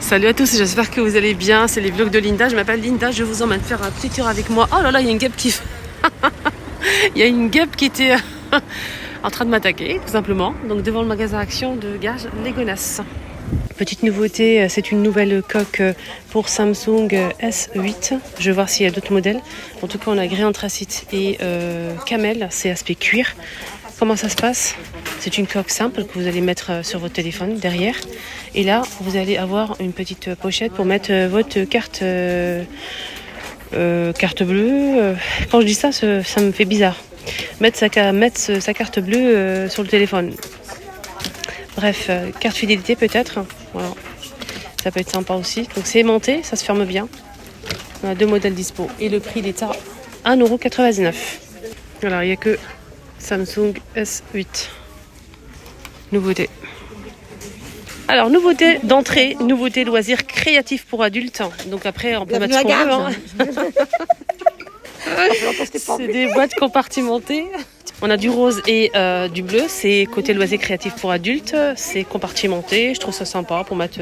Salut à tous, j'espère que vous allez bien. C'est les vlogs de Linda. Je m'appelle Linda, je vous emmène faire un petit tour avec moi. Oh là là, il y a une guêpe qui... il y a une guêpe qui était en train de m'attaquer, tout simplement. Donc devant le magasin Action de Gare Les Gonasses. Petite nouveauté, c'est une nouvelle coque pour Samsung S8. Je vais voir s'il y a d'autres modèles. En tout cas, on a gris anthracite et camel, c'est aspect cuir. Comment ça se passe? C'est une coque simple que vous allez mettre sur votre téléphone derrière. Et là, vous allez avoir une petite pochette pour mettre votre carte bleue. Quand je dis ça, ça me fait bizarre. Mettre sa carte bleue sur le téléphone. Bref, carte fidélité peut-être. Voilà. Ça peut être sympa aussi. Donc c'est aimanté, ça se ferme bien. On a deux modèles dispo. Et le prix il est à 1,99 €. Alors il n'y a que Samsung S8. Nouveauté. Alors, nouveauté d'entrée, nouveauté loisirs créatifs pour adultes. Donc après, on peut mettre ce qu'on veut. Hein. C'est des boîtes compartimentées. On a du rose et du bleu. C'est côté loisirs créatifs pour adultes. C'est compartimenté. Je trouve ça sympa pour mettre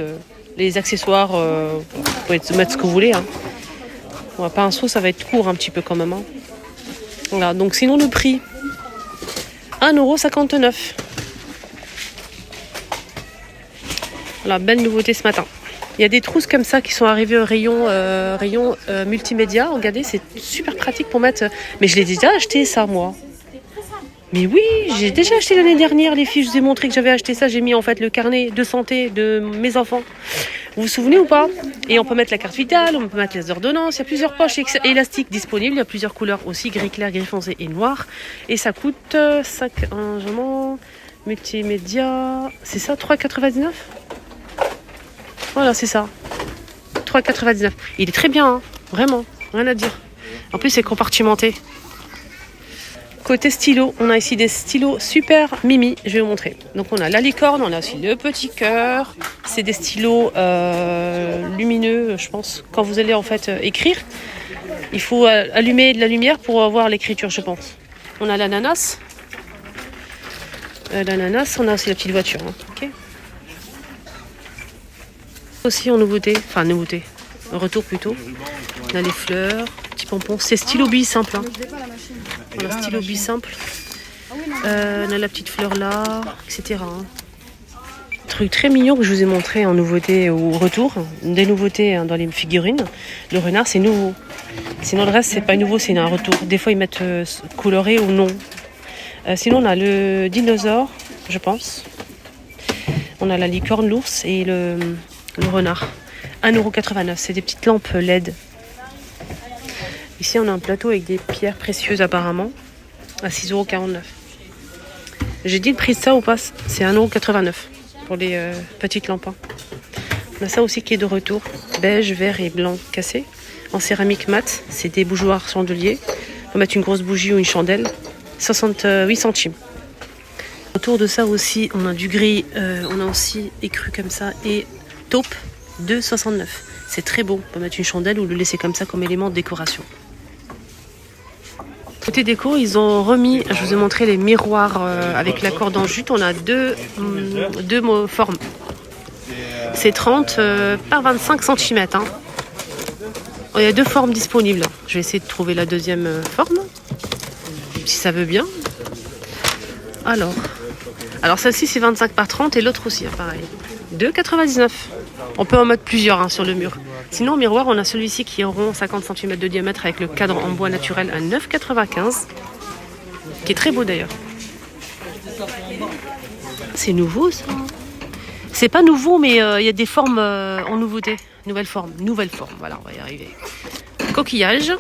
les accessoires. Vous pouvez mettre ce que vous voulez. Hein. On va pas un saut, ça va être court un petit peu quand même. Hein. Voilà. Donc sinon, le prix, 1,59 €. Voilà, belle nouveauté ce matin. Il y a des trousses comme ça qui sont arrivées au rayon multimédia. Regardez, c'est super pratique pour mettre... Mais je l'ai déjà acheté ça, moi. Mais oui, j'ai déjà acheté l'année dernière les filles. Je vous ai montré que j'avais acheté ça. J'ai mis en fait le carnet de santé de mes enfants. Vous vous souvenez ou pas? Et on peut mettre la carte vitale, on peut mettre les ordonnances. Il y a plusieurs poches élastiques disponibles. Il y a plusieurs couleurs aussi, gris clair, gris foncé et noir. Et ça coûte 5 rangements multimédia. C'est ça, 3,99 €? Voilà, c'est ça. 3,99 €. Il est très bien, hein. Vraiment, rien à dire. En plus, c'est compartimenté. Côté stylo, on a ici des stylos super mimi. Je vais vous montrer. Donc, on a la licorne, on a aussi le petit cœur. C'est des stylos lumineux, je pense. Quand vous allez en fait écrire, il faut allumer de la lumière pour voir l'écriture, je pense. On a l'ananas. L'ananas, on a aussi la petite voiture. Hein. Ok. Aussi en nouveauté, retour plutôt. On a les fleurs, petits pompons. C'est stylo bille simple. Hein. Voilà, stylo bille simple. On a la petite fleur là, etc. Hein. Truc très mignon que je vous ai montré en nouveauté ou retour. Des nouveautés hein, dans les figurines. Le renard, c'est nouveau. Sinon, le reste, c'est pas nouveau, c'est un retour. Des fois, ils mettent coloré ou non. Sinon, on a le dinosaure, je pense. On a la licorne, l'ours et le renard. 1,89 €. C'est des petites lampes LED. Ici, on a un plateau avec des pierres précieuses apparemment. À 6,49 €. J'ai dit le prix de ça ou pas? C'est 1,89 € pour les petites lampes. Hein. On a ça aussi qui est de retour. Beige, vert et blanc cassé. En céramique mat. C'est des bougeoirs chandeliers. On peut mettre une grosse bougie ou une chandelle. 68 centimes. Autour de ça aussi, on a du gris. On a aussi écru comme ça et taupe 2,69 €. C'est très beau. On peut mettre une chandelle ou le laisser comme ça comme élément de décoration. Côté déco, ils ont remis, je vous ai montré les miroirs avec la corde en jute. On a deux formes. C'est 30 par 25 cm. Hein. Il y a deux formes disponibles. Je vais essayer de trouver la deuxième forme, si ça veut bien. Alors celle-ci c'est 25 par 30 et l'autre aussi, hein, pareil. 2,99 €. On peut en mettre plusieurs hein, sur le mur. Sinon, au miroir, on a celui-ci qui est rond, 50 cm de diamètre avec le cadre en bois naturel à 9,95 €. Qui est très beau d'ailleurs. C'est nouveau ça. C'est pas nouveau, mais il y a des formes en nouveauté. Nouvelle forme, voilà, on va y arriver. Coquillage.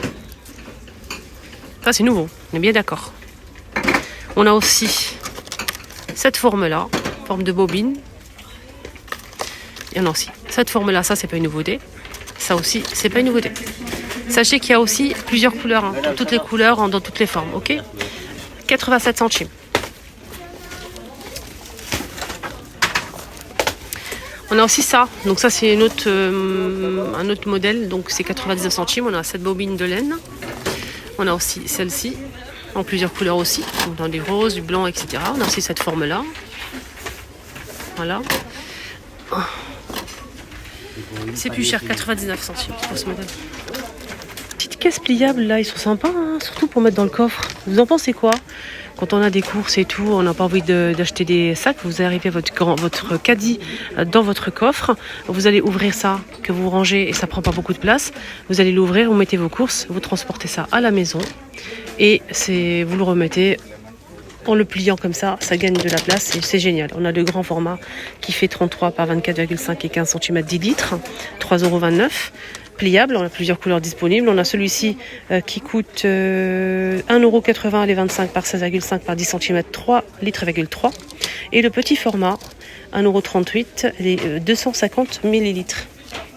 Ça c'est nouveau, on est bien d'accord. On a aussi cette forme-là, forme de bobine. Et on a aussi cette forme-là, ça c'est pas une nouveauté. Ça aussi, c'est pas une nouveauté. Sachez qu'il y a aussi plusieurs couleurs, hein, toutes les couleurs dans toutes les formes, ok? 87 centimes. On a aussi ça, donc ça c'est un autre modèle, donc c'est 99 centimes. On a cette bobine de laine. On a aussi celle-ci, en plusieurs couleurs aussi, donc dans des roses, du blanc, etc. On a aussi cette forme-là. Voilà. C'est plus cher, 99 centimes pour ce modèle. Petite caisse pliable là, ils sont sympas, hein, surtout pour mettre dans le coffre. Vous en pensez quoi? Quand on a des courses et tout, on n'a pas envie d'acheter des sacs, vous arrivez votre caddie dans votre coffre, vous allez ouvrir ça, que vous rangez et ça prend pas beaucoup de place. Vous allez l'ouvrir, vous mettez vos courses, vous transportez ça à la maison et vous le remettez en le pliant comme ça gagne de la place et c'est génial. On a le grand format qui fait 33 par 24,5 et 15 cm 10 litres, 3,29 €. Pliable, on a plusieurs couleurs disponibles. On a celui-ci qui coûte 1,80 € les 25 par 16,5 par 10 cm, 3,3 litres. Et le petit format, 1,38 € les 250 ml.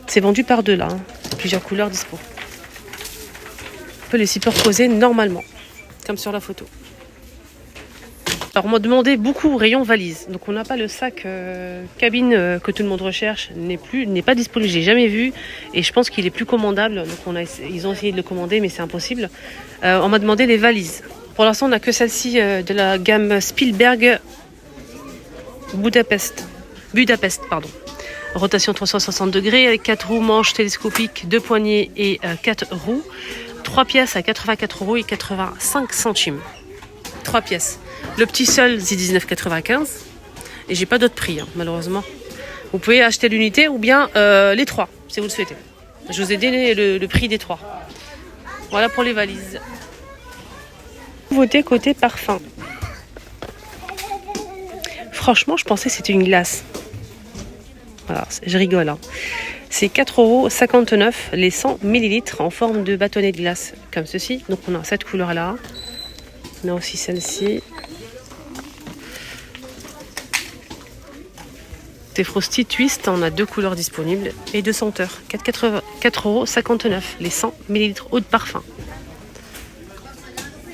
C'est vendu par deux là, hein. Plusieurs couleurs dispo. On peut les superposer normalement, comme sur la photo. Alors on m'a demandé beaucoup au rayon valise. Donc on n'a pas le sac cabine que tout le monde recherche, n'est pas disponible, je l'ai jamais vu et je pense qu'il est plus commandable. Donc ils ont essayé de le commander mais c'est impossible. On m'a demandé les valises. Pour l'instant on n'a que celle-ci de la gamme Spielberg Budapest. Rotation 360 degrés avec 4 roues, manches télescopiques, 2 poignées et 4 roues. 3 pièces à 84 € et 85 centimes. 3 pièces. Le petit seul, c'est 19,95 € et j'ai pas d'autre prix, hein, malheureusement. Vous pouvez acheter l'unité ou bien les trois, si vous le souhaitez. Je vous ai donné le prix des trois. Voilà pour les valises. Nouveauté côté parfum. Franchement, je pensais que c'était une glace. Voilà, je rigole. Hein. C'est 4,59 € les 100 ml en forme de bâtonnet de glace, comme ceci. Donc on a cette couleur-là. On a aussi celle-ci. C'est Frosty Twist, on a 2 couleurs disponibles et 2 senteurs. 4,59 € les 100 ml eau de parfum.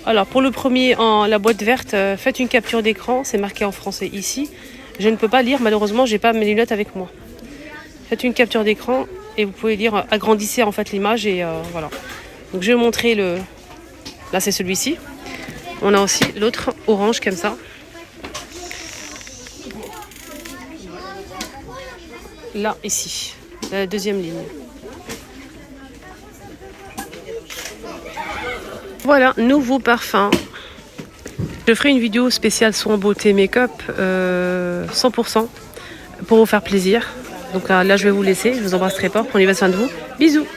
Alors pour le premier en la boîte verte, faites une capture d'écran, c'est marqué en français ici. Je ne peux pas lire, malheureusement, j'ai pas mes lunettes avec moi. Faites une capture d'écran et vous pouvez lire, agrandissez en fait l'image et voilà. Donc je vais vous montrer là c'est celui-ci. On a aussi l'autre orange comme ça. Là, ici, la deuxième ligne. Voilà, nouveau parfum. Je ferai une vidéo spéciale soin beauté make-up 100% pour vous faire plaisir. Donc là, je vais vous laisser. Je vous embrasse très fort. Prenez bien soin de vous. Bisous.